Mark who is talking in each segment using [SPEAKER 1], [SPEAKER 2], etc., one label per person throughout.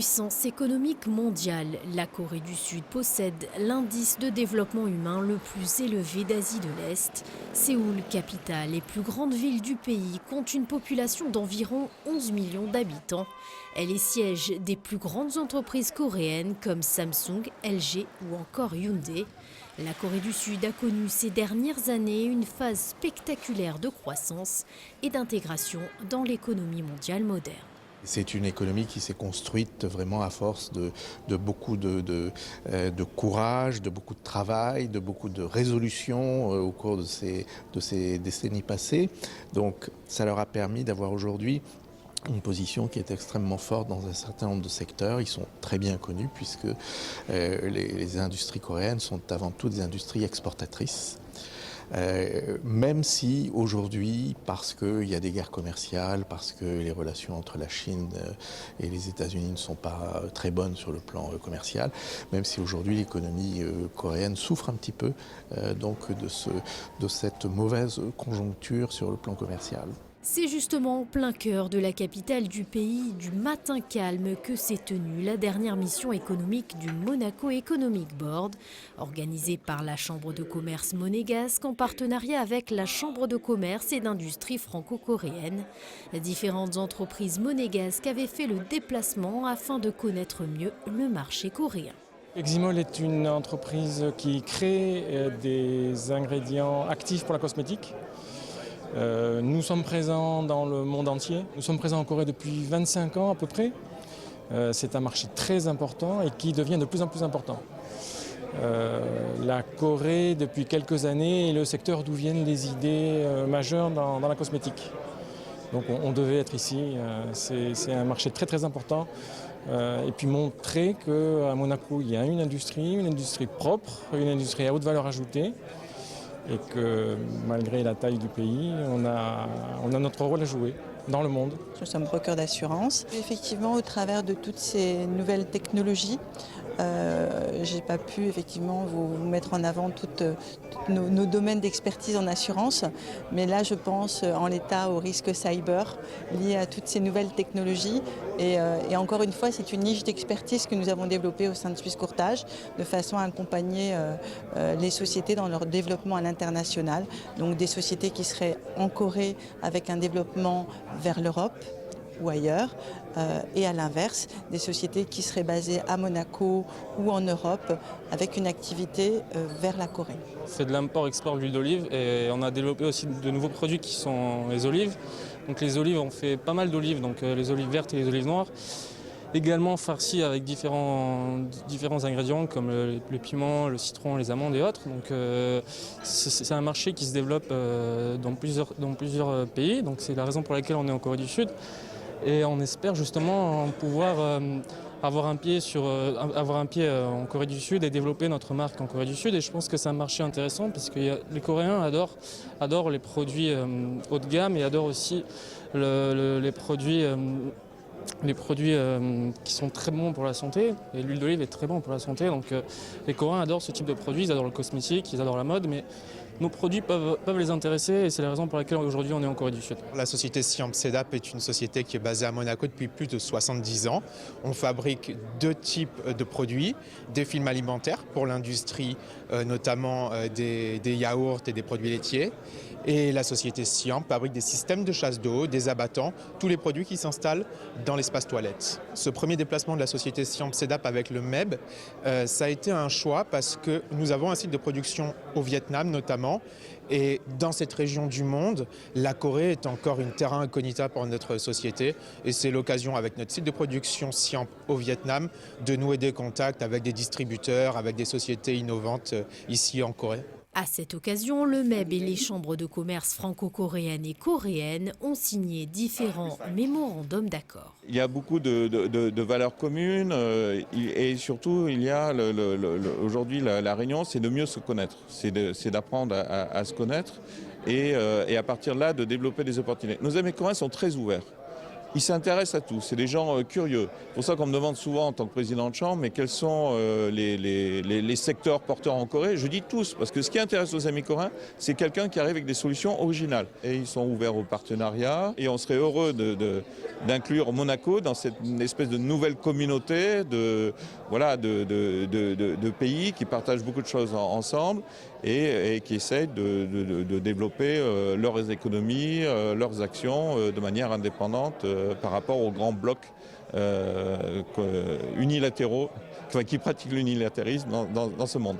[SPEAKER 1] Puissance économique mondiale, la Corée du Sud possède l'indice de développement humain le plus élevé d'Asie de l'Est. Séoul, capitale et plus grande ville du pays, compte une population d'environ 11 millions d'habitants. Elle est siège des plus grandes entreprises coréennes comme Samsung, LG ou encore Hyundai. La Corée du Sud a connu ces dernières années une phase spectaculaire de croissance et d'intégration dans l'économie mondiale moderne.
[SPEAKER 2] C'est une économie qui s'est construite vraiment à force de beaucoup de courage, de beaucoup de travail, de beaucoup de résolution au cours de ces décennies passées. Donc ça leur a permis d'avoir aujourd'hui une position qui est extrêmement forte dans un certain nombre de secteurs. Ils sont très bien connus puisque les industries coréennes sont avant tout des industries exportatrices. Même si aujourd'hui, parce qu'il y a des guerres commerciales, parce que les relations entre la Chine et les États-Unis ne sont pas très bonnes sur le plan commercial, même si aujourd'hui l'économie coréenne souffre un petit peu de cette mauvaise conjoncture sur le plan commercial.
[SPEAKER 1] C'est justement en plein cœur de la capitale du pays, du matin calme, que s'est tenue la dernière mission économique du Monaco Economic Board, organisée par la Chambre de commerce monégasque en partenariat avec la Chambre de commerce et d'industrie franco-coréenne. Différentes entreprises monégasques avaient fait le déplacement afin de connaître mieux le marché coréen.
[SPEAKER 3] Eximol est une entreprise qui crée des ingrédients actifs pour la cosmétique. Nous sommes présents dans le monde entier. Nous sommes présents en Corée depuis 25 ans à peu près. C'est un marché très important et qui devient de plus en plus important. La Corée, depuis quelques années, est le secteur d'où viennent les idées majeures dans la cosmétique. Donc on devait être ici. C'est un marché très très important. Et puis montrer qu'à Monaco, il y a une industrie propre, une industrie à haute valeur ajoutée. Et que malgré la taille du pays, on a notre rôle à jouer dans le monde.
[SPEAKER 4] Nous sommes brokers d'assurance. Effectivement, au travers de toutes ces nouvelles technologies, je n'ai pas pu effectivement vous mettre en avant tous nos domaines d'expertise en assurance, mais là je pense en l'état au risque cyber lié à toutes ces nouvelles technologies et encore une fois c'est une niche d'expertise que nous avons développée au sein de Suisse Courtage de façon à accompagner les sociétés dans leur développement à l'international, donc des sociétés qui seraient en Corée avec un développement vers l'Europe ou ailleurs, et à l'inverse, des sociétés qui seraient basées à Monaco ou en Europe avec une activité vers la Corée.
[SPEAKER 3] C'est de l'import-export d'huile d'olive et on a développé aussi de nouveaux produits qui sont les olives. Donc les olives, on fait pas mal d'olives, donc les olives vertes et les olives noires. Également farcies avec différents ingrédients comme le piment, le citron, les amandes et autres. Donc c'est un marché qui se développe dans plusieurs pays. Donc c'est la raison pour laquelle on est en Corée du Sud. Et on espère justement pouvoir avoir un pied en Corée du Sud et développer notre marque en Corée du Sud. Et je pense que c'est un marché intéressant parce que les Coréens adorent les produits haut de gamme et adorent aussi les produits qui sont très bons pour la santé. Et l'huile d'olive est très bon pour la santé. Donc les Coréens adorent ce type de produits, ils adorent le cosmétique, ils adorent la mode. Mais nos produits peuvent les intéresser et c'est la raison pour laquelle aujourd'hui on est en Corée du Sud.
[SPEAKER 5] La société Siam Sedap est une société qui est basée à Monaco depuis plus de 70 ans. On fabrique deux types de produits, des films alimentaires pour l'industrie, notamment des yaourts et des produits laitiers. Et la société Siam fabrique des systèmes de chasse d'eau, des abattants, tous les produits qui s'installent dans l'espace toilette. Ce premier déplacement de la société Siam Sedap avec le MEB, ça a été un choix parce que nous avons un site de production au Vietnam notamment. Et dans cette région du monde, la Corée est encore une terra incognita pour notre société. Et c'est l'occasion avec notre site de production Siam au Vietnam de nouer des contacts avec des distributeurs, avec des sociétés innovantes ici en Corée.
[SPEAKER 1] À cette occasion, le MEB et les chambres de commerce franco-coréennes et coréennes ont signé différents mémorandums d'accord.
[SPEAKER 6] Il y a beaucoup de valeurs communes et surtout, il y a aujourd'hui la réunion, c'est de mieux se connaître, c'est d'apprendre à se connaître et à partir de là, de développer des opportunités. Nos amis coréens sont très ouverts. Ils s'intéressent à tout, c'est des gens curieux. C'est pour ça qu'on me demande souvent en tant que président de chambre, mais quels sont les secteurs porteurs en Corée? Je dis tous, parce que ce qui intéresse nos amis coréens, c'est quelqu'un qui arrive avec des solutions originales. Et ils sont ouverts au partenariat, et on serait heureux d'inclure Monaco dans cette espèce de nouvelle communauté de pays qui partagent beaucoup de choses ensemble et qui essayent de développer leurs économies, leurs actions de manière indépendante par rapport aux grands blocs unilatéraux qui pratiquent l'unilatérisme dans ce monde.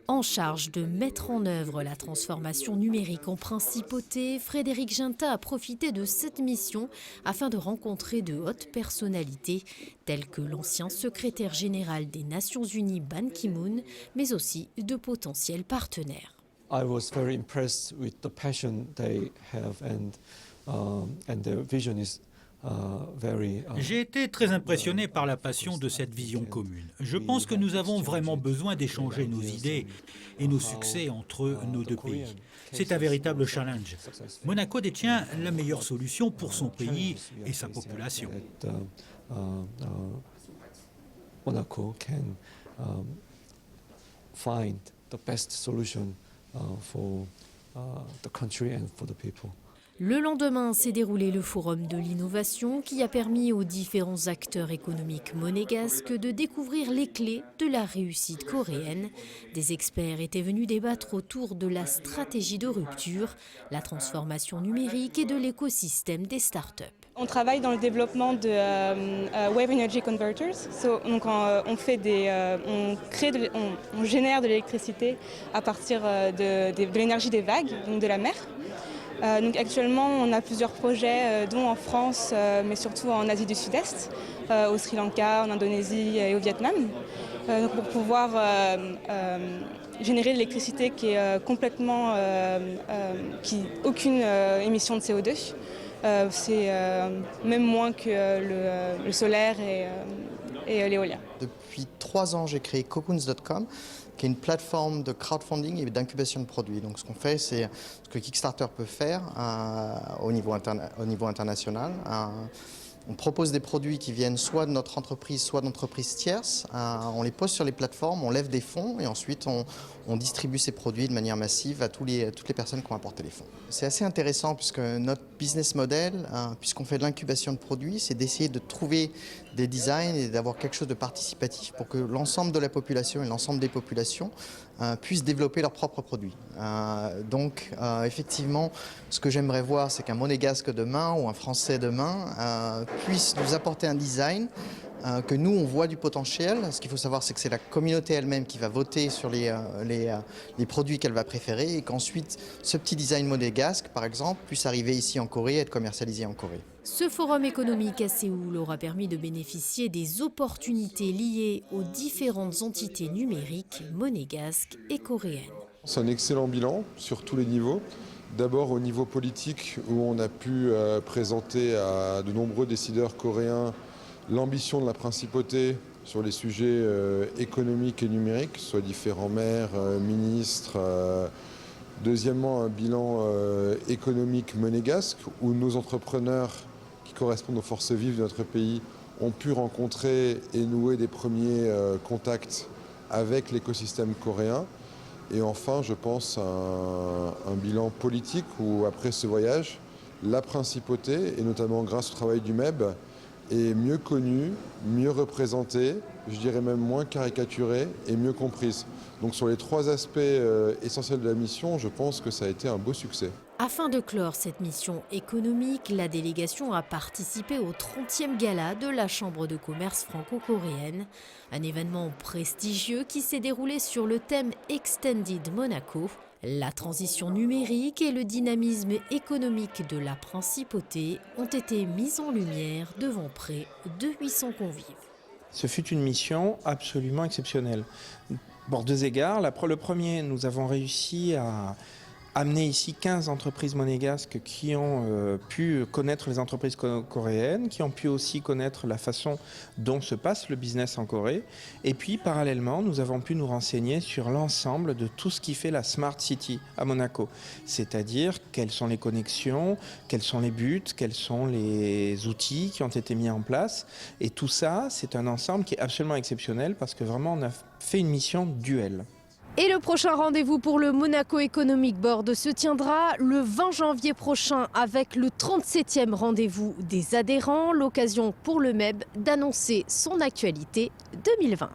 [SPEAKER 1] En charge de mettre en œuvre la transformation numérique en principauté, Frédéric Ginta a profité de cette mission afin de rencontrer de hautes personnalités telles que l'ancien secrétaire général des Nations Unies Ban Ki-moon, mais aussi de potentiels partenaires.
[SPEAKER 7] I was very impressed with the passion they have and their vision is
[SPEAKER 8] J'ai été très impressionné par la passion de cette vision commune. Je pense que nous avons vraiment besoin d'échanger nos idées et nos succès entre nos deux pays. C'est un véritable challenge. Monaco détient la meilleure solution pour son pays et sa population.
[SPEAKER 7] Monaco can find the best solution for the country and for the people.
[SPEAKER 1] Le lendemain s'est déroulé le Forum de l'innovation qui a permis aux différents acteurs économiques monégasques de découvrir les clés de la réussite coréenne. Des experts étaient venus débattre autour de la stratégie de rupture, la transformation numérique et de l'écosystème des startups.
[SPEAKER 9] On travaille dans le développement de Wave Energy Converters. Donc on génère de l'électricité à partir de l'énergie des vagues, donc de la mer. Donc actuellement, on a plusieurs projets, dont en France, mais surtout en Asie du Sud-Est, au Sri Lanka, en Indonésie et au Vietnam, donc pour pouvoir générer de l'électricité qui est complètement, aucune émission de CO2. C'est même moins que le solaire et l'éolien.
[SPEAKER 10] Depuis 3 ans, j'ai créé Cocoons.com, qui est une plateforme de crowdfunding et d'incubation de produits. Donc ce qu'on fait, c'est ce que Kickstarter peut faire au niveau international. On propose des produits qui viennent soit de notre entreprise, soit d'entreprises tierces. On les pose sur les plateformes, on lève des fonds et ensuite on distribue ces produits de manière massive à toutes les personnes qui ont apporté les fonds. C'est assez intéressant puisque notre business model, puisqu'on fait de l'incubation de produits, c'est d'essayer de trouver des designs et d'avoir quelque chose de participatif pour que l'ensemble de la population et l'ensemble des populations puissent développer leurs propres produits. Donc effectivement, ce que j'aimerais voir, c'est qu'un Monégasque demain ou un Français demain puisse nous apporter un design que nous, on voit du potentiel. Ce qu'il faut savoir, c'est que c'est la communauté elle-même qui va voter sur les produits qu'elle va préférer et qu'ensuite, ce petit design monégasque, par exemple, puisse arriver ici en Corée et être commercialisé en Corée.
[SPEAKER 1] Ce forum économique à Séoul aura permis de bénéficier des opportunités liées aux différentes entités numériques monégasques et coréennes.
[SPEAKER 11] C'est un excellent bilan sur tous les niveaux. D'abord au niveau politique, où on a pu présenter à de nombreux décideurs coréens l'ambition de la principauté sur les sujets économiques et numériques, soit différents maires, ministres. Deuxièmement, un bilan économique monégasque, où nos entrepreneurs qui correspondent aux forces vives de notre pays ont pu rencontrer et nouer des premiers contacts avec l'écosystème coréen. Et enfin, je pense à un bilan politique où, après ce voyage, la principauté, et notamment grâce au travail du MEB, est mieux connue, mieux représentée, je dirais même moins caricaturée et mieux comprise. Donc sur les 3 aspects essentiels de la mission, je pense que ça a été un beau succès.
[SPEAKER 1] Afin de clore cette mission économique, la délégation a participé au 30e gala de la Chambre de commerce franco-coréenne, un événement prestigieux qui s'est déroulé sur le thème Extended Monaco. La transition numérique et le dynamisme économique de la principauté ont été mis en lumière devant près de 800 convives.
[SPEAKER 12] Ce fut une mission absolument exceptionnelle. Pour 2 égards. Le premier, nous avons réussi à amené ici 15 entreprises monégasques qui ont pu connaître les entreprises coréennes, qui ont pu aussi connaître la façon dont se passe le business en Corée. Et puis, parallèlement, nous avons pu nous renseigner sur l'ensemble de tout ce qui fait la Smart City à Monaco. C'est-à-dire quelles sont les connexions, quels sont les buts, quels sont les outils qui ont été mis en place. Et tout ça, c'est un ensemble qui est absolument exceptionnel parce que vraiment, on a fait une mission duel.
[SPEAKER 1] Et le prochain rendez-vous pour le Monaco Economic Board se tiendra le 20 janvier prochain avec le 37e rendez-vous des adhérents, l'occasion pour le MEB d'annoncer son actualité 2020.